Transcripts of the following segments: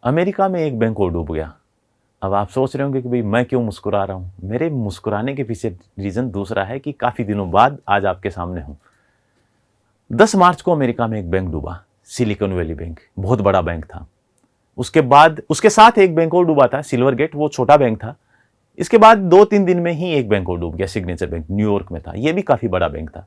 America में एक bank और डूब गया। अब आप सोच रहे होंगे कि भाई मैं क्यों मुस्कुरा रहा हूँ। मेरे मुस्कुराने के पीछे रीज़न दूसरा है कि काफ़ी दिनों बाद आज आपके सामने हूँ। 10 मार्च को अमेरिका में एक बैंक डूबा, सिलिकॉन वैली बैंक, बहुत बड़ा बैंक था। उसके बाद उसके साथ एक बैंक और डूबा था, सिल्वर गेट, वो छोटा बैंक था। इसके बाद 2-3 दिन में ही एक बैंक और डूब गया, सिग्नेचर बैंक, न्यूयॉर्क में था, ये भी काफ़ी बड़ा बैंक था।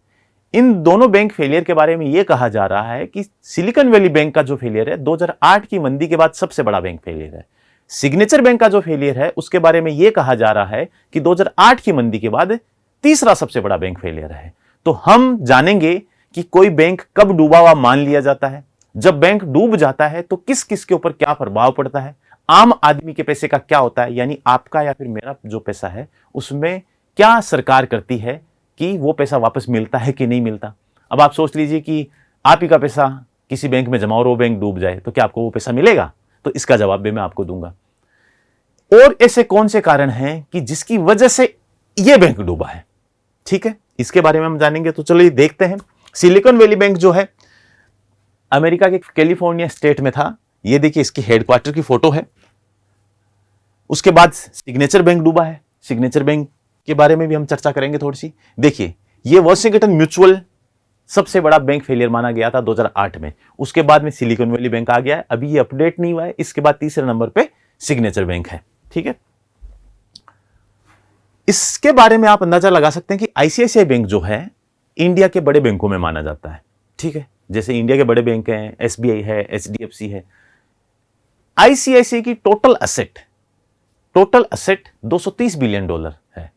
इन दोनों बैंक फेलियर के बारे में यह कहा जा रहा है कि सिलिकॉन वैली बैंक का जो फेलियर है 2008 की मंदी के बाद सबसे बड़ा बैंक फेलियर है। सिग्नेचर बैंक का जो फेलियर है उसके बारे में यह कहा जा रहा है कि 2008 की मंदी के बाद तीसरा सबसे बड़ा बैंक फेलियर है। तो हम जानेंगे कि कोई बैंक कब डूबा हुआ मान लिया जाता है, जब बैंक डूब जाता है तो किस किस के ऊपर क्या प्रभाव पड़ता है, आम आदमी के पैसे का क्या होता है, यानी आपका या फिर मेरा जो पैसा है उसमें क्या सरकार करती है कि वो पैसा वापस मिलता है कि नहीं मिलता। अब आप सोच लीजिए कि आप ही का पैसा किसी बैंक में जमा और वो बैंक डूब जाए तो क्या आपको वो पैसा मिलेगा? तो इसका जवाब भी मैं आपको दूंगा। और ऐसे कौन से कारण हैं कि जिसकी वजह से ये बैंक डूबा है, ठीक है, इसके बारे में हम जानेंगे। तो चलिए देखते हैं। सिलिकॉन वैली बैंक जो है अमेरिका के कैलिफोर्निया स्टेट में था। ये देखिए इसकी हेडक्वार्टर की फोटो है। उसके बाद सिग्नेचर बैंक डूबा है। सिग्नेचर बैंक के बारे में भी हम चर्चा करेंगे थोड़ी सी। देखिए ये वॉशिंगटन म्यूचुअल सबसे बड़ा बैंक फेलियर माना गया था 2008 में। उसके बाद में सिलिकॉन वैली बैंक आ गया है, अभी ये अपडेट नहीं हुआ है। इसके बाद तीसरे नंबर पे सिग्नेचर बैंक है, ठीक है। इसके बारे में आप अंदाजा लगा सकते हैं कि आईसीआईसीआई बैंक जो है इंडिया के बड़े बैंकों में माना जाता है, ठीक है। जैसे इंडिया के बड़े बैंक हैं, एसबीआई है, एचडीएफसी है। आईसीआईसीआई की टोटल असेट $230 बिलियन है।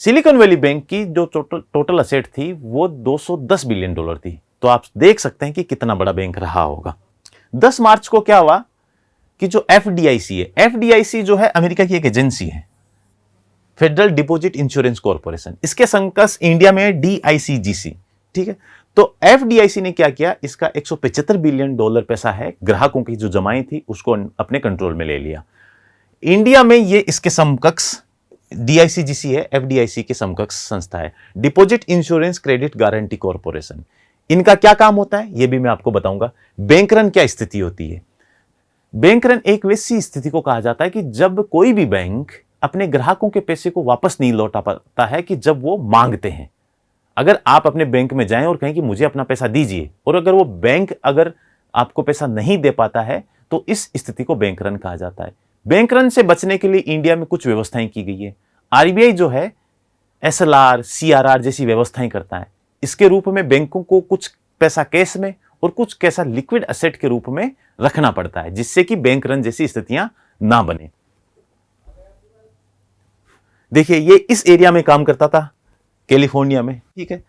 सिलिकॉन वैली बैंक की जो टोटल असेट थी वो $210 बिलियन थी। तो आप देख सकते हैं कि कितना बड़ा बैंक रहा होगा। 10 मार्च को क्या हुआ कि जो एफडीआईसी है, एफडीआईसी जो है अमेरिका की एक एजेंसी है, फेडरल डिपॉजिट इंश्योरेंस कॉर्पोरेशन, इसके समकक्ष इंडिया में डीआईसीजीसी, ठीक है। तो एफडीआईसी ने क्या किया, इसका $175 बिलियन पैसा है, ग्राहकों की जो जमाएं थी उसको अपने कंट्रोल में ले लिया। इंडिया में ये इसके समकक्ष डीआईसीजीसी है, एफडीआईसी के समकक्ष संस्था है, deposit insurance credit guarantee corporation. इनका क्या काम होता है ये भी मैं आपको बताऊंगा। बैंक रन क्या स्थिति होती है? बैंक रन एक वैसी स्थिति को कहा जाता है कि जब कोई भी बैंक अपने ग्राहकों के पैसे को वापस नहीं लौटा पाता है कि जब वो मांगते हैं। अगर आप अपने बैंक में जाएं और कहें कि मुझे अपना पैसा दीजिए, और अगर वो बैंक अगर आपको पैसा नहीं दे पाता है तो इस स्थिति को बैंक रन कहा जाता है। बैंक रन से बचने के लिए इंडिया में कुछ व्यवस्थाएं की गई है। आरबीआई जो है एसएलआर, सीआरआर जैसी व्यवस्थाएं करता है। इसके रूप में बैंकों को कुछ पैसा कैश में और कुछ कैसा लिक्विड एसेट के रूप में रखना पड़ता है, जिससे कि बैंक रन जैसी स्थितियां ना बने। देखिए ये इस एरिया में काम करता था, कैलिफोर्निया में, ठीक है।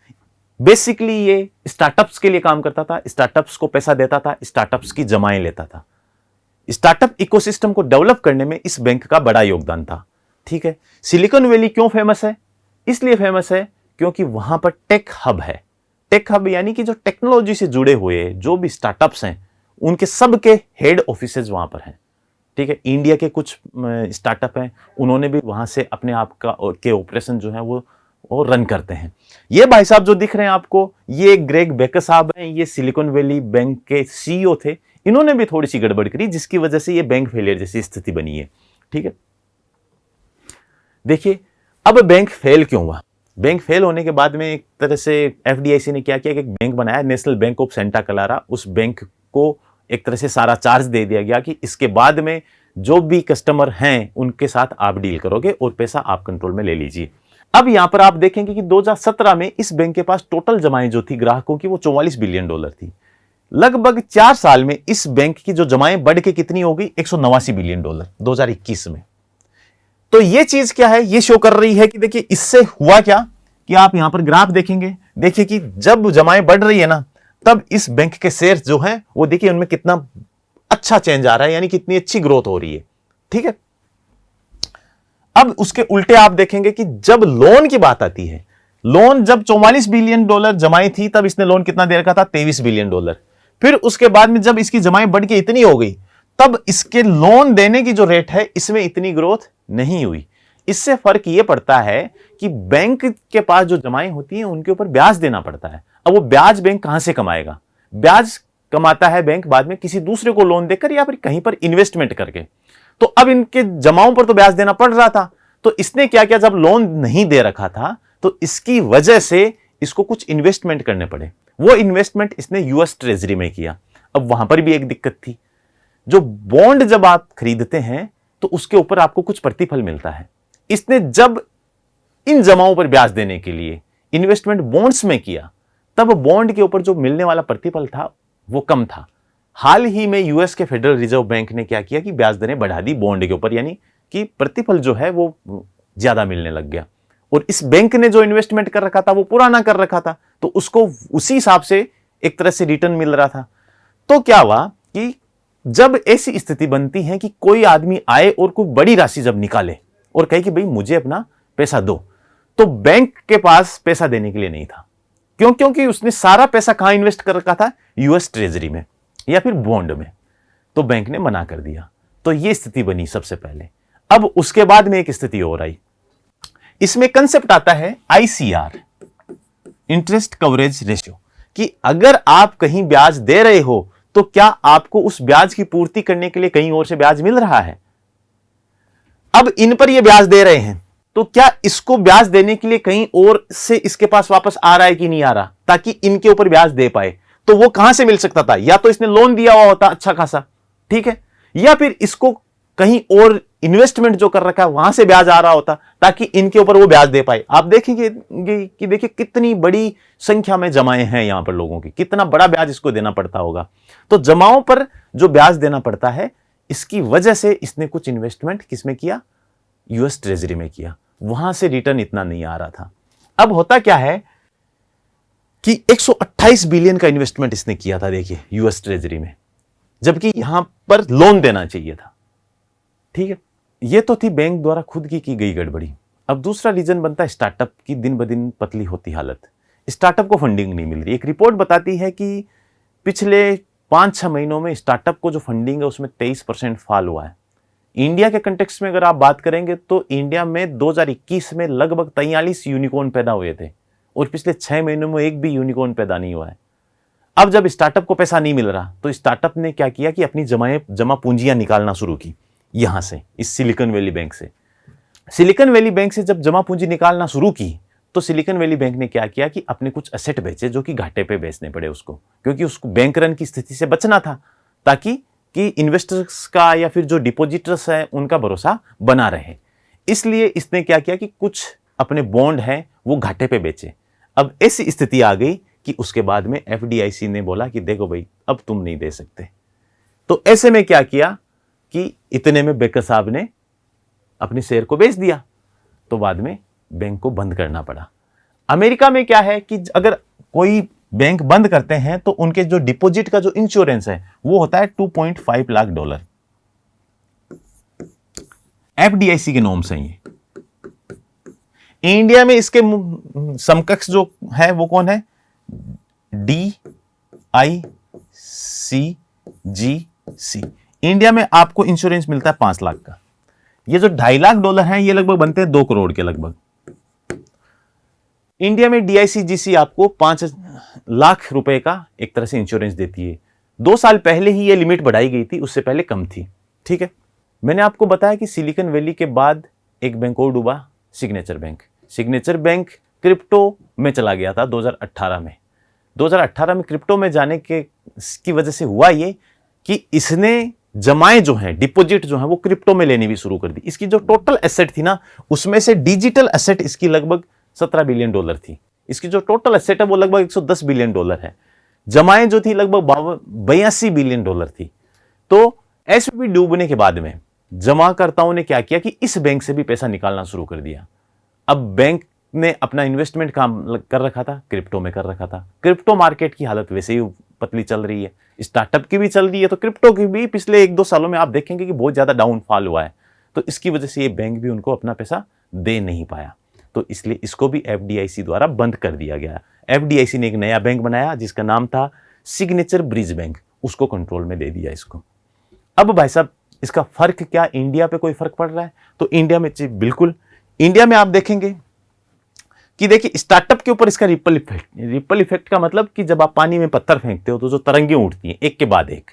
बेसिकली ये स्टार्टअप्स के लिए काम करता था, स्टार्टअप्स को पैसा देता था, स्टार्टअप्स की जमाएं लेता था। स्टार्टअप इकोसिस्टम को डेवलप करने में इस बैंक का बड़ा योगदान था, ठीक है। सिलिकॉन वैली क्यों फेमस है? इसलिए फेमस है क्योंकि वहां पर टेक हब है। टेक हब यानी कि जो टेक्नोलॉजी से जुड़े हुए जो भी स्टार्टअप्स हैं उनके सबके हेड ऑफिसेज वहां पर हैं, ठीक है। इंडिया के कुछ स्टार्टअप हैं, उन्होंने भी वहां से अपने आप का के ऑपरेशन जो है वो रन करते हैं। ये भाई साहब जो दिख रहे हैं आपको, ये ग्रेग बेकर साहब हैं, ये सिलिकॉन वैली बैंक के सीईओ थे। इन्होंने भी थोड़ी सी गड़बड़ करी जिसकी वजह से ये बैंक फेलियर जैसी स्थिति बनी है, ठीक है। देखिए अब बैंक फेल क्यों हुआ? बैंक फेल होने के बाद में एक तरह से एफडीआईसी ने क्या किया कि एक बैंक बनाया, national bank of Santa Clara. उस बैंक को एक तरह से सारा चार्ज दे दिया गया कि इसके बाद में जो भी कस्टमर हैं उनके साथ आप डील करोगे और पैसा आप कंट्रोल में ले लीजिए। अब यहां पर आप देखेंगे कि 2017 में इस बैंक के पास टोटल जमाएं जो थी ग्राहकों की वो $44 बिलियन थी। लगभग 4 साल में इस बैंक की जो जमाएं बढ़ के कितनी हो गई? $189 बिलियन 2021 में। तो ये चीज क्या है? ये शो कर रही है कि देखिए इससे हुआ क्या कि आप यहां पर ग्राफ देखेंगे, देखिए कि जब जमाएं बढ़ रही है ना तब इस बैंक के शेयर जो हैं वो देखिए उनमें कितना अच्छा चेंज आ रहा है, यानी कितनी अच्छी ग्रोथ हो रही है, ठीक है। अब उसके उल्टे आप देखेंगे कि जब लोन की बात आती है, लोन जब $44 बिलियन जमाई थी तब इसने लोन कितना दे रखा था? $23 बिलियन। फिर उसके बाद में जब इसकी जमाएं बढ़ के इतनी हो गई तब इसके लोन देने की जो रेट है इसमें इतनी ग्रोथ नहीं हुई। इससे फर्क यह पड़ता है कि बैंक के पास जो जमाएं होती हैं उनके ऊपर ब्याज देना पड़ता है। अब वो ब्याज बैंक कहां से कमाएगा? ब्याज कमाता है बैंक बाद में किसी दूसरे को लोन देकर या फिर कहीं पर इन्वेस्टमेंट करके। तो अब इनके जमाओं पर तो ब्याज देना पड़ रहा था, तो इसने क्या किया, जब लोन नहीं दे रखा था तो इसकी वजह से इसको कुछ इन्वेस्टमेंट करने पड़े। वो इन्वेस्टमेंट इसने यूएस ट्रेजरी में किया। अब वहां पर भी एक दिक्कत थी, जो बॉन्ड जब आप खरीदते हैं तो उसके ऊपर आपको कुछ प्रतिफल मिलता है। इसने जब इन जमाओं पर ब्याज देने के लिए इन्वेस्टमेंट बॉन्ड्स में किया, तब बॉन्ड के ऊपर जो मिलने वाला प्रतिफल था वो कम था। हाल ही में यूएस के फेडरल रिजर्व बैंक ने क्या किया कि ब्याज दरें बढ़ा दी बॉन्ड के ऊपर, यानी कि प्रतिफल जो है वो ज्यादा मिलने लग गया। और इस बैंक ने जो इन्वेस्टमेंट कर रखा था वो पुराना कर रखा था, तो उसको उसी हिसाब से एक तरह से रिटर्न मिल रहा था। तो क्या हुआ कि जब ऐसी स्थिति बनती है कि कोई आदमी आए और कोई बड़ी राशि जब निकाले और कहे कि भाई मुझे अपना पैसा दो, तो बैंक के पास पैसा देने के लिए नहीं था। क्यों? क्योंकि उसने सारा पैसा कहां इन्वेस्ट कर रखा था, यूएस ट्रेजरी में या फिर बॉन्ड में। तो बैंक ने मना कर दिया। तो यह स्थिति बनी सबसे पहले। अब उसके बाद में एक स्थिति और आई, इसमें कंसेप्ट आता है आईसीआर, इंटरेस्ट कवरेज रेशियो, कि अगर आप कहीं ब्याज दे रहे हो तो क्या आपको उस ब्याज की पूर्ति करने के लिए कहीं और से ब्याज मिल रहा है। अब इन पर ये ब्याज दे रहे हैं तो क्या इसको ब्याज देने के लिए कहीं और से इसके पास वापस आ रहा है कि नहीं आ रहा, ताकि इनके ऊपर ब्याज दे पाए। तो वो कहां से मिल सकता था, या तो इसने लोन दिया हुआ होता अच्छा खासा, ठीक है, या फिर इसको कहीं और इन्वेस्टमेंट जो कर रखा है वहां से ब्याज आ रहा होता ताकि इनके ऊपर वो ब्याज दे पाए। आप देखेंगे कि देखिए कितनी बड़ी संख्या में जमाएं हैं यहां पर लोगों की, कितना बड़ा ब्याज इसको देना पड़ता होगा। तो जमाओं पर जो ब्याज देना पड़ता है, इसकी वजह से इसने कुछ इन्वेस्टमेंट किसमें किया, यूएस ट्रेजरी में किया, वहां से रिटर्न इतना नहीं आ रहा था। अब होता क्या है कि 128 बिलियन का इन्वेस्टमेंट इसने किया था, देखिए यूएस ट्रेजरी में, जबकि यहां पर लोन देना चाहिए था। ठीक है, यह तो थी बैंक द्वारा खुद की गई गड़बड़ी। अब दूसरा रीजन बनता है स्टार्टअप की दिन ब दिन पतली होती हालत। स्टार्टअप को फंडिंग नहीं मिल रही। एक रिपोर्ट बताती है कि पिछले 5-6 महीनों में स्टार्टअप को जो फंडिंग है उसमें 23% फॉल हुआ है। इंडिया के कंटेक्स्ट में अगर आप बात करेंगे तो इंडिया में 2021 में लगभग 43 यूनिकॉर्न पैदा हुए थे और पिछले 6 महीनों में एक भी यूनिकॉर्न पैदा नहीं हुआ है। अब जब स्टार्टअप को पैसा नहीं मिल रहा तो स्टार्टअप ने क्या किया कि अपनी जमा पूंजियां निकालना शुरू की, यहां से, इस सिलिकॉन वैली बैंक से। सिलिकॉन वैली बैंक से जब जमा पूंजी निकालना शुरू की तो सिलिकॉन वैली बैंक ने क्या किया कि अपने कुछ एसेट बेचे, जो कि घाटे पे बेचने पड़े उसको, क्योंकि उसको बैंक रन की स्थिति से बचना था, ताकि कि इन्वेस्टर्स का या फिर जो डिपॉजिटर्स हैं उनका भरोसा बना रहे। इसलिए इसने क्या किया कि कुछ अपने बॉन्ड हैं वो घाटे पे बेचे। अब ऐसी स्थिति आ गई कि उसके बाद में एफडीआईसी ने बोला कि देखो भाई अब तुम नहीं दे सकते। तो ऐसे में क्या किया कि इतने में बेकर साहब ने अपने शेयर को बेच दिया, तो बाद में बैंक को बंद करना पड़ा। अमेरिका में क्या है कि अगर कोई बैंक बंद करते हैं तो उनके जो डिपॉजिट का जो इंश्योरेंस है वो होता है $2.5 लाख। एफडीआईसी के नॉर्म्स हैं ये। इंडिया में इसके समकक्ष जो है वो कौन है, DICGC। इंडिया में आपको इंश्योरेंस मिलता है 5 लाख का। ये जो $2.5 लाख हैं ये लगभग बनते हैं 2 करोड़ के लगभग। इंडिया में DICGC आपको 5 लाख रुपए का एक तरह से इंश्योरेंस देती है। 2 साल पहले ही ये लिमिट बढ़ाई गई थी, उससे पहले कम थी। ठीक है, मैंने आपको बताया कि सिलिकॉन वैली के बाद एक बैंक और डूबा, signature bank. Signature bank crypto में चला गया था 2018 में। 2018 में क्रिप्टो में जाने की वजह से हुआ ये कि इसने जमाएं जो हैं, डिपॉजिट जो हैं वो क्रिप्टो में लेनी भी शुरू कर दी। इसकी जो टोटल एसेट थी ना, उसमें से डिजिटल एसेट इसकी लगभग $17 बिलियन थी। इसकी जो टोटल एसेट है वो लगभग $110 बिलियन है। जमाएं जो थी लगभग $82 बिलियन थी। तो एसवीबी डूबने के बाद में जमाकर्ताओं ने क्या किया कि इस बैंक से भी पैसा निकालना शुरू कर दिया। अब बैंक ने अपना इन्वेस्टमेंट काम कर रखा था, क्रिप्टो में कर रखा था। क्रिप्टो मार्केट की हालत वैसे ही पतली चल रही है, स्टार्टअप की भी चल रही है, तो क्रिप्टो की भी पिछले 1-2 सालों में आप देखेंगे कि बहुत ज्यादा डाउनफॉल हुआ है। तो इसकी वजह से ये बैंक भी उनको अपना पैसा दे नहीं पाया, तो इसलिए इसको भी एफडीआईसी द्वारा बंद कर दिया गया। एफडीआईसी ने एक नया बैंक बनाया जिसका नाम था सिग्नेचर ब्रिज बैंक, उसको कंट्रोल में दे दिया इसको। अब भाई साहब इसका फर्क क्या, इंडिया पे कोई फर्क पड़ रहा है? तो इंडिया में बिल्कुल, इंडिया में आप देखेंगे कि देखिए स्टार्टअप के ऊपर इसका रिपल इफेक्ट का मतलब कि जब आप पानी में पत्थर फेंकते हो तो जो तरंगें उठती हैं एक के बाद एक,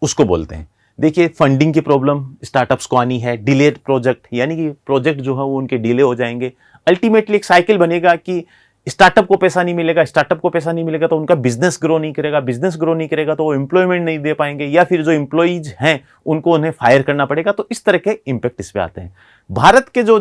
उसको बोलते हैं। देखिए फंडिंग की प्रॉब्लम स्टार्टअप्स को आनी है, डिलेड प्रोजेक्ट, यानी कि प्रोजेक्ट जो है वो उनके डिले हो जाएंगे। अल्टीमेटली एक साइकिल बनेगा कि स्टार्टअप को पैसा नहीं मिलेगा, स्टार्टअप को पैसा नहीं मिलेगा तो उनका बिजनेस ग्रो नहीं करेगा, बिजनेस ग्रो नहीं करेगा तो वो एम्प्लॉयमेंट नहीं दे पाएंगे, या फिर जो एम्प्लॉइज हैं उनको उन्हें फायर करना पड़ेगा। तो इस तरह के इंपैक्ट इस पे आते हैं। भारत के जो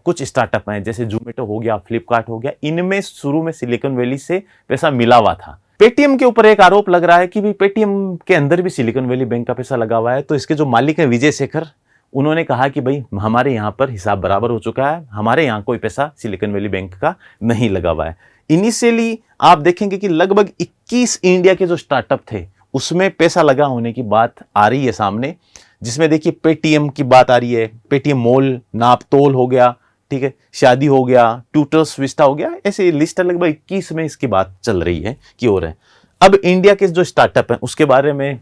कुछ स्टार्टअप हैं जैसे जोमेटो हो गया, फ्लिपकार्ट हो गया, इनमें शुरू में सिलिकॉन वैली से पैसा मिला हुआ था। पेटीएम के ऊपर एक आरोप लग रहा है कि भी पेटीएम के अंदर भी सिलिकॉन वैली बैंक का पैसा लगा हुआ है। तो इसके जो मालिक हैं विजय शेखर, उन्होंने कहा कि भाई हमारे यहाँ पर हिसाब बराबर हो चुका है, हमारे यहाँ कोई पैसा सिलिकॉन वैली बैंक का नहीं लगा हुआ है। इनिशियली आप देखेंगे कि लगभग 21 इंडिया के जो स्टार्टअप थे उसमें पैसा लगा होने की बात आ रही है सामने, जिसमें देखिए पेटीएम की बात आ रही है, पेटीएम मॉल, नापतोल हो गया, ठीक है, शादी हो गया, ट्यूटर्स विस्टा हो गया, ऐसे लिस्ट लगभग 21 में इसकी बात चल रही है कि हो रहा है। अब इंडिया के जो स्टार्टअप हैं उसके बारे में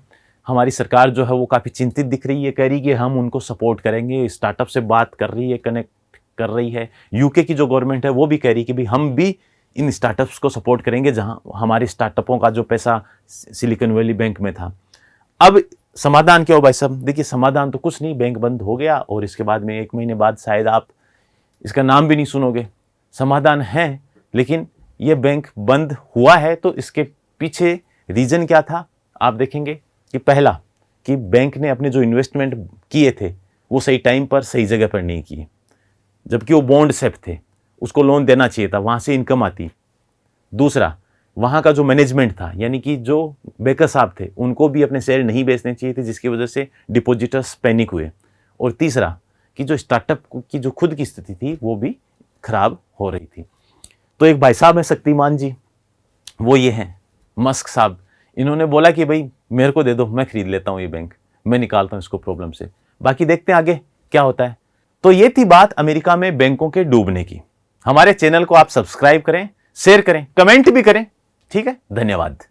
हमारी सरकार जो है वो काफ़ी चिंतित दिख रही है, कह रही है कि हम उनको सपोर्ट करेंगे, स्टार्टअप से बात कर रही है, कनेक्ट कर रही है। यूके की जो गवर्नमेंट है वो भी कह रही है कि भाई हम भी इन स्टार्टअप्स को सपोर्ट करेंगे जहां हमारे स्टार्टअपों का जो पैसा सिलिकॉन वैली बैंक में था। अब समाधान क्या हो भाई साहब? देखिए समाधान तो कुछ नहीं, बैंक बंद हो गया और इसके बाद में 1 महीने बाद शायद आप इसका नाम भी नहीं सुनोगे। समाधान है, लेकिन ये बैंक बंद हुआ है तो इसके पीछे रीजन क्या था आप देखेंगे कि पहला कि बैंक ने अपने जो इन्वेस्टमेंट किए थे वो सही टाइम पर सही जगह पर नहीं किए, जबकि वो बॉन्ड सेफ थे, उसको लोन देना चाहिए था, वहाँ से इनकम आती। दूसरा, वहाँ का जो मैनेजमेंट था, यानी कि जो बेकर साहब थे उनको भी अपने शेयर नहीं बेचने चाहिए थे, जिसकी वजह से डिपॉजिटर्स पैनिक हुए। और तीसरा कि जो स्टार्टअप की जो खुद की स्थिति थी वो भी खराब हो रही थी। तो एक भाई साहब हैं शक्तिमान जी, वो ये हैं मस्क साहब, इन्होंने बोला कि भाई मेरे को दे दो, मैं खरीद लेता हूँ ये बैंक, मैं निकालता हूँ इसको प्रॉब्लम से, बाकी देखते हैं आगे क्या होता है। तो ये थी बात अमेरिका में बैंकों के डूबने की। हमारे चैनल को आप सब्सक्राइब करें, शेयर करें, कमेंट भी करें, ठीक है? धन्यवाद।